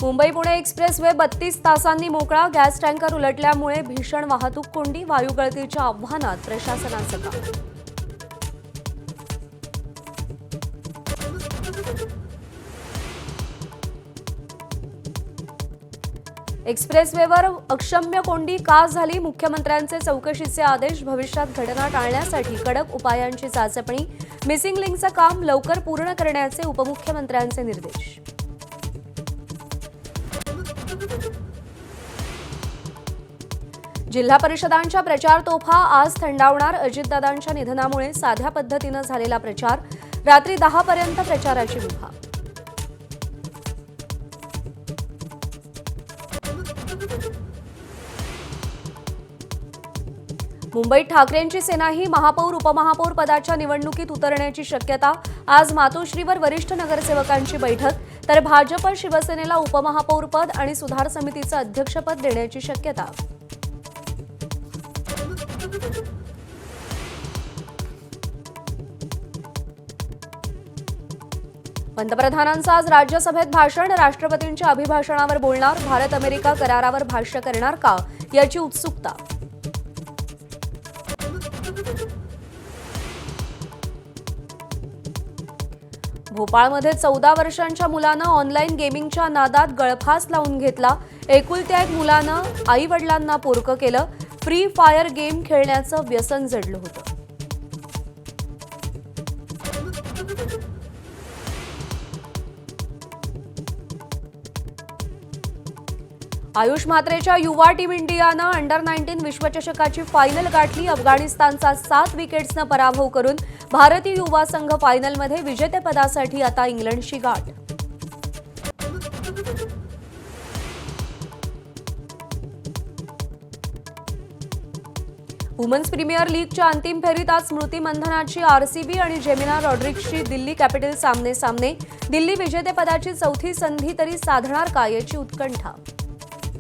Mumbai Pune expressway 32 तासांनी मोकळा. Gas tanker उलटल्यामुळे भीषण वाहतूक कोंडी. वायू गळतीच्या आव्हानात प्रशासनाचं काम. एक्सप्रेसवेवर अक्षम्य कोंडी का झाली? मुख्यमंत्र्यांचे चौकशीचे आदेश. भविष्यात घटना टाळण्यासाठी कडक उपायांची चाचपणी. मिसिंग लिंकचं काम लवकर पूर्ण करण्याचे उपमुख्यमंत्र्यांचे निर्देश. जिल्हा परिषदांच्या प्रचार तोफा आज थंडावणार. अजितदादांच्या निधनामुळे साध्या पद्धतीनं झालेला प्रचार. रात्री 10 पर्यंत प्रचाराची मुभा. मुंबईत ठाकरेंची सेनाही. महापौर उपमहापौर पदाच्या निवडणुकीत उतरण्याची शक्यता. आज मातोश्रीवर वरिष्ठ नगरसेवकांची बैठक. तर भाजप शिवसेनेला उपमहापौरपद आणि सुधार समितीचं अध्यक्षपद देण्याची शक्यता. पंतप्रधानांचं आज राज्यसभेत भाषण. राष्ट्रपतींच्या अभिभाषणावर बोलणार. भारत अमेरिका करारावर भाष्य करणार का, याची उत्सुकता. भोपाळमध्ये 14 वर्षांच्या मुलानं ऑनलाईन गेमिंगच्या नादात गळफास लावून घेतला. एकुलत्या एक मुलानं आई वडिलांना पोरकं केलं. फ्री फायर गेम खेळण्याचं व्यसन जडलं होतं. आयुष म्हात्रेच्या युवा टीम इंडियानं अंडर-19 विश्वचषकाची फायनल गाठली. अफगाणिस्तानचा 7 विकेट्सनं पराभव करून भारतीय युवा संघ फायनलमध्ये. विजेतेपदासाठी आता इंग्लंडशी गाठ. वुमन्स प्रीमियर लीगच्या अंतिम फेरीत आज स्मृती मंधनाची आरसीबी आणि जेमिना रॉड्रिग्सची दिल्ली कॅपिटल्स सामने. दिल्ली विजेतेपदाची 4थी संधी तरी साधणार का, याची उत्कंठा.